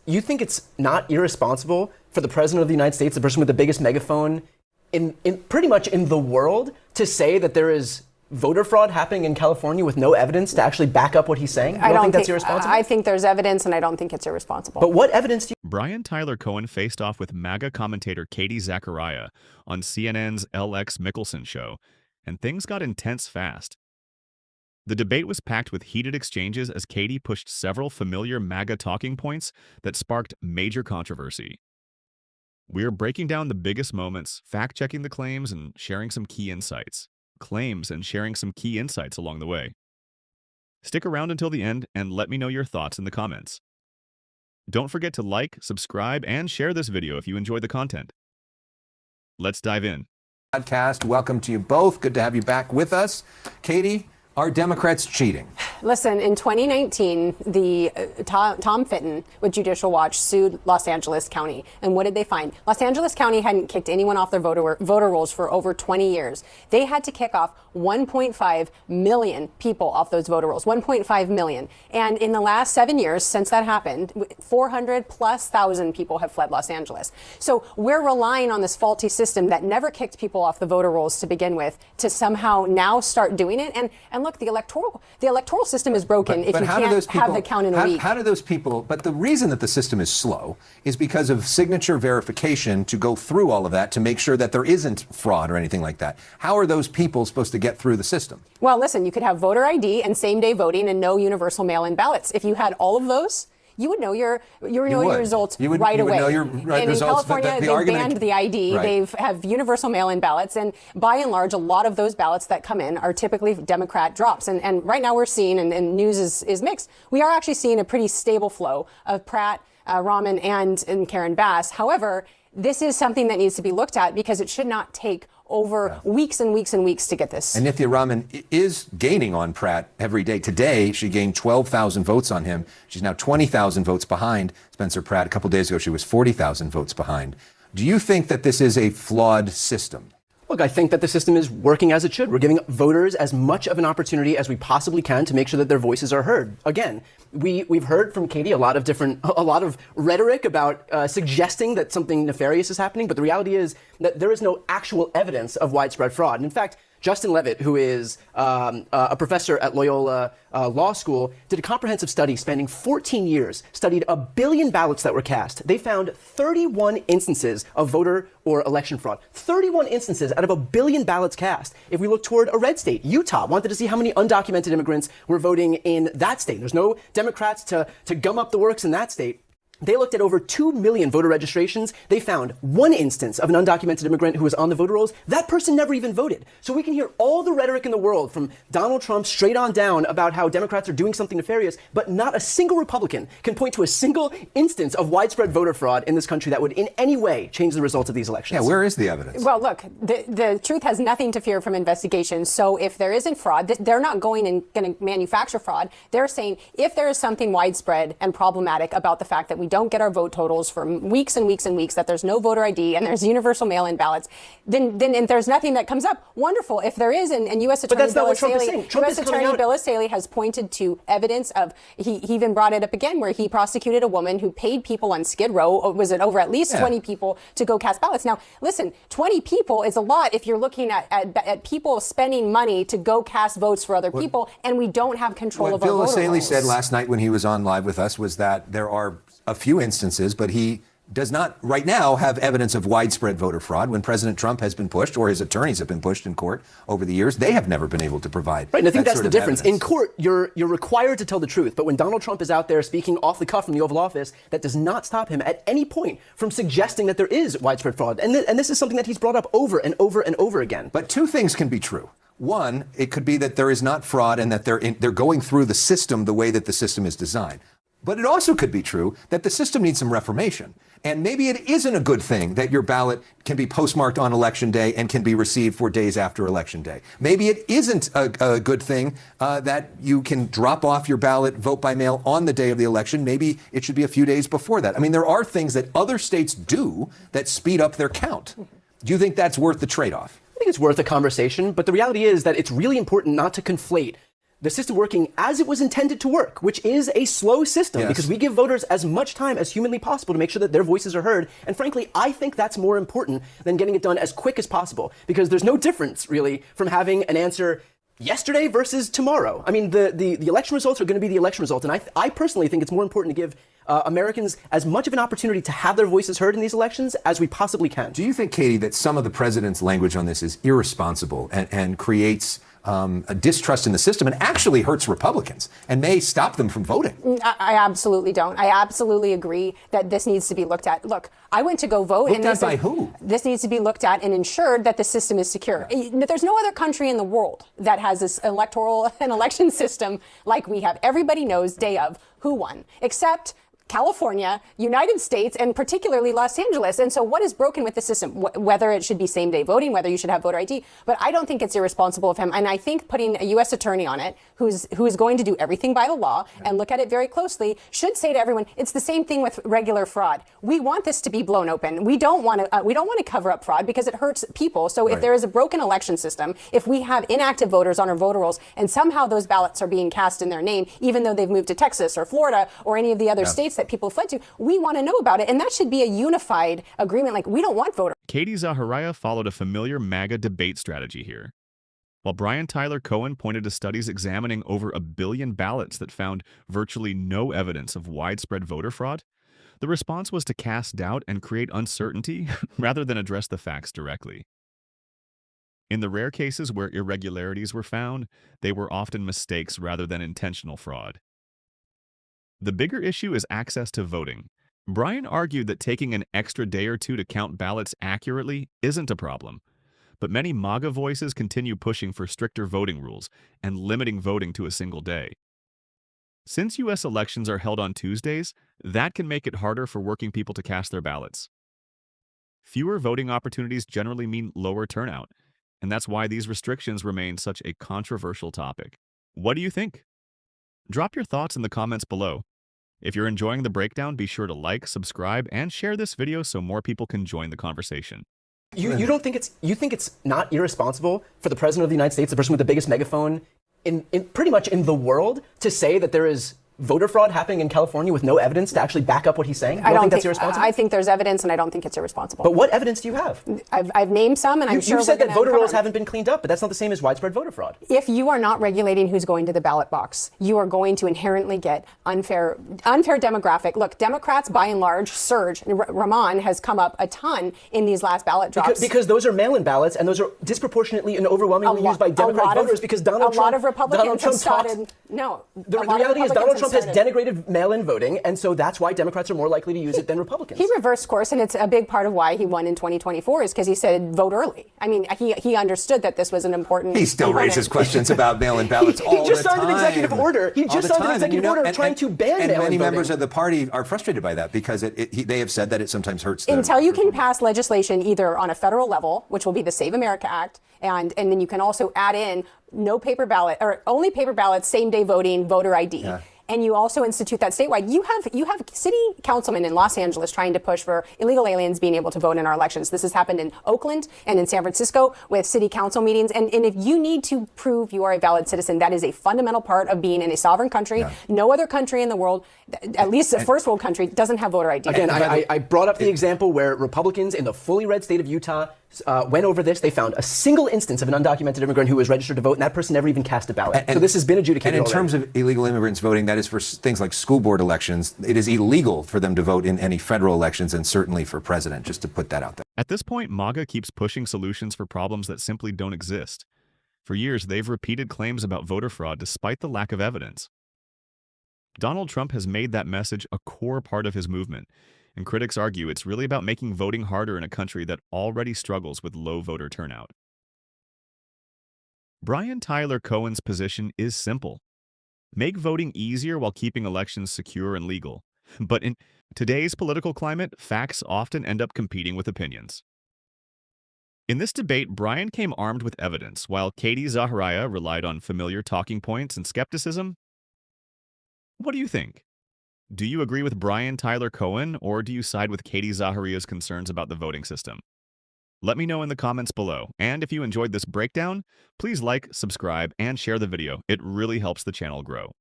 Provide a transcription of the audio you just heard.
you think it's not irresponsible for the president of the United States, the person with the biggest megaphone in pretty much in the world, to say that there is voter fraud happening in California with no evidence to actually back up what he's saying? You don't think that's irresponsible? I think there's evidence, and I don't think it's irresponsible. But what evidence do you... Brian Tyler Cohen faced off with MAGA commentator Katie Zachariah on CNN's LX Mickelson show, and things got intense fast. The debate was packed with heated exchanges as Katie pushed several familiar MAGA talking points that sparked major controversy. We're breaking down the biggest moments, fact-checking the claims, and sharing some key insights. Along the way. Stick around until the end and let me know your thoughts in the comments. Don't forget to like, subscribe, and share this video if you enjoy the content. Let's dive in. Podcast. Welcome to you both. Good to have you back with us. Katie, are Democrats cheating? Listen, in 2019, Tom Fitton with Judicial Watch sued Los Angeles County. And what did they find? Los Angeles County hadn't kicked anyone off their voter rolls for over 20 years. They had to kick off 1.5 million people off those voter rolls, 1.5 million. And in the last 7 years since that happened, 400,000+ people have fled Los Angeles. So we're relying on this faulty system that never kicked people off the voter rolls to begin with to somehow now start doing it. And look, the electoral system is broken if you can't have the count in a week. How do those people, but the reason that the system is slow is because of signature verification to go through all of that to make sure that there isn't fraud or anything like that. How are those people supposed to get through the system? Well, listen, you could have voter ID and same-day voting and no universal mail-in ballots. If you had all of those, you would know your results right away. And in California, they banned the ID. Right. They have universal mail-in ballots. And by and large, a lot of those ballots that come in are typically Democrat drops. And right now we're seeing, and news is mixed, we are actually seeing a pretty stable flow of Pratt, Rahman, and Karen Bass. However, this is something that needs to be looked at because it should not take over weeks and weeks and weeks to get this. And Nithya Rahman is gaining on Pratt every day. Today, she gained 12,000 votes on him. She's now 20,000 votes behind Spencer Pratt. A couple days ago, she was 40,000 votes behind. Do you think that this is a flawed system? Look, I think that the system is working as it should. We're giving voters as much of an opportunity as we possibly can to make sure that their voices are heard. Again, we've heard from Katie a lot of rhetoric about suggesting that something nefarious is happening, but the reality is that there is no actual evidence of widespread fraud. And in fact, Justin Levitt, who is a professor at Loyola Law School, did a comprehensive study spanning 14 years, studied 1 billion ballots that were cast. They found 31 instances of voter or election fraud. 31 instances out of 1 billion ballots cast. If we look toward a red state, Utah wanted to see how many undocumented immigrants were voting in that state. There's no Democrats to gum up the works in that state. They looked at over 2 million voter registrations. They found one instance of an undocumented immigrant who was on the voter rolls. That person never even voted. So we can hear all the rhetoric in the world from Donald Trump straight on down about how Democrats are doing something nefarious, but not a single Republican can point to a single instance of widespread voter fraud in this country that would in any way change the results of these elections. Yeah, where is the evidence? Well, look, the truth has nothing to fear from investigation. So if there isn't fraud, they're not going to manufacture fraud. They're saying if there is something widespread and problematic about the fact that we don't get our vote totals for weeks and weeks and weeks, that there's no voter ID and there's universal mail-in ballots, then and there's nothing that comes up. Wonderful. If there is, and U.S. Attorney Bill O'Reilly has pointed to evidence of, he even brought it up again, where he prosecuted a woman who paid people on Skid Row, was it over at least 20 people, to go cast ballots. Now, listen, 20 people is a lot if you're looking at people spending money to go cast votes for other people, and we don't have control of our voter rolls. What Bill O'Reilly said last night when he was on live with us was that there are a few instances, but he does not right now have evidence of widespread voter fraud. When President Trump has been pushed, or his attorneys have been pushed in court over the years, they have never been able to provide. Right, and I think that's the difference. Evidence. In court, you're required to tell the truth, but when Donald Trump is out there speaking off the cuff from the Oval Office, that does not stop him at any point from suggesting that there is widespread fraud. And this is something that he's brought up over and over and over again. But two things can be true. One, it could be that there is not fraud and that they're going through the system the way that the system is designed. But it also could be true that the system needs some reformation. And maybe it isn't a good thing that your ballot can be postmarked on Election Day and can be received 4 days after Election Day. Maybe it isn't a good thing that you can drop off your ballot, vote by mail on the day of the election. Maybe it should be a few days before that. I mean, there are things that other states do that speed up their count. Do you think that's worth the trade-off? I think it's worth a conversation, but the reality is that it's really important not to conflate the system working as it was intended to work, which is a slow system, Yes. because we give voters as much time as humanly possible to make sure that their voices are heard. And frankly, I think that's more important than getting it done as quick as possible, because there's no difference really from having an answer yesterday versus tomorrow. I mean, the election results are going to be the election result. And I personally think it's more important to give Americans as much of an opportunity to have their voices heard in these elections as we possibly can. Do you think, Katie, that some of the president's language on this is irresponsible and creates a distrust in the system and actually hurts Republicans and may stop them from voting? I absolutely don't. I absolutely agree that this needs to be looked at. Look, I went to go vote. Looked at by who? This needs to be looked at and ensured that the system is secure. There's no other country in the world that has this electoral and election system like we have. Everybody knows day of who won, except California, United States, and particularly Los Angeles. And so what is broken with the system, whether it should be same-day voting, whether you should have voter ID, but I don't think it's irresponsible of him. And I think putting a U.S. attorney on it, who's going to do everything by the law and look at it very closely, should say to everyone, it's the same thing with regular fraud. We want this to be blown open. We don't want to cover up fraud because it hurts people. So if there is a broken election system, if we have inactive voters on our voter rolls and somehow those ballots are being cast in their name, even though they've moved to Texas or Florida or any of the other states that people fled to, we want to know about it. And that should be a unified agreement. Like, we don't want voter. Katie Zachariah followed a familiar MAGA debate strategy here. While Tyler Cohen pointed to studies examining over 1 billion ballots that found virtually no evidence of widespread voter fraud, the response was to cast doubt and create uncertainty rather than address the facts directly. In the rare cases where irregularities were found, they were often mistakes rather than intentional fraud. The bigger issue is access to voting. Bryan argued that taking an extra day or two to count ballots accurately isn't a problem, but many MAGA voices continue pushing for stricter voting rules and limiting voting to a single day. Since U.S. elections are held on Tuesdays, that can make it harder for working people to cast their ballots. Fewer voting opportunities generally mean lower turnout, and that's why these restrictions remain such a controversial topic. What do you think? Drop your thoughts in the comments below. If you're enjoying the breakdown, be sure to like, subscribe, and share this video so more people can join the conversation. You don't think you think it's not irresponsible for the president of the United States, the person with the biggest megaphone in pretty much in the world, to say that there is voter fraud happening in California with no evidence to actually back up what he's saying? You don't think that's irresponsible? I think there's evidence, and I don't think it's irresponsible. But what evidence do you have? I've named some, and I'm sure you said we're that voter gonna rolls haven't been cleaned up, but that's not the same as widespread voter fraud. If you are not regulating who's going to the ballot box, you are going to inherently get unfair demographic. Look, Democrats, by and large, surge. Ramon has come up a ton in these last ballot drops. Because those are mail-in ballots, and those are disproportionately and overwhelmingly used by Democrat voters, because Donald Trump... A lot of Republicans have started... No. The reality is Donald Trump has denigrated mail-in voting, and so that's why Democrats are more likely to use it than Republicans. He reversed course, and it's a big part of why he won in 2024 is because he said vote early. I mean, he understood that this was an important... He still raises questions about mail-in ballots all the time. He just signed an executive order. He just signed an executive order trying to ban mail-in voting. And many members of the party are frustrated by that because they have said that it sometimes hurts them. Until you can pass legislation either on a federal level, which will be the Save America Act, and then you can also add in no paper ballot, or only paper ballots, same-day voting, voter ID. Yeah. And you also institute that statewide. You have city councilmen in Los Angeles trying to push for illegal aliens being able to vote in our elections. This has happened in Oakland and in San Francisco with city council meetings. And if you need to prove you are a valid citizen, that is a fundamental part of being in a sovereign country. Yeah. No other country in the world, at least a first world country, doesn't have voter ID. Again, I brought up the example where Republicans in the fully red state of Utah went over this. They found a single instance of an undocumented immigrant who was registered to vote, and that person never even cast a ballot. So this has been adjudicated. And in terms of illegal immigrants voting, that is for things like school board elections. It is illegal for them to vote in any federal elections, and certainly for president, just to put that out there. At this point, MAGA keeps pushing solutions for problems that simply don't exist. For years, they've repeated claims about voter fraud despite the lack of evidence. Donald Trump has made that message a core part of his movement, and critics argue it's really about making voting harder in a country that already struggles with low voter turnout. Tyler Cohen's position is simple. Make voting easier while keeping elections secure and legal. But in today's political climate, facts often end up competing with opinions. In this debate, Bryan came armed with evidence, while Katie Zachariah relied on familiar talking points and skepticism. What do you think? Do you agree with Tyler Cohen, or do you side with Katie Zachariah's concerns about the voting system? Let me know in the comments below. And if you enjoyed this breakdown, please like, subscribe, and share the video. It really helps the channel grow.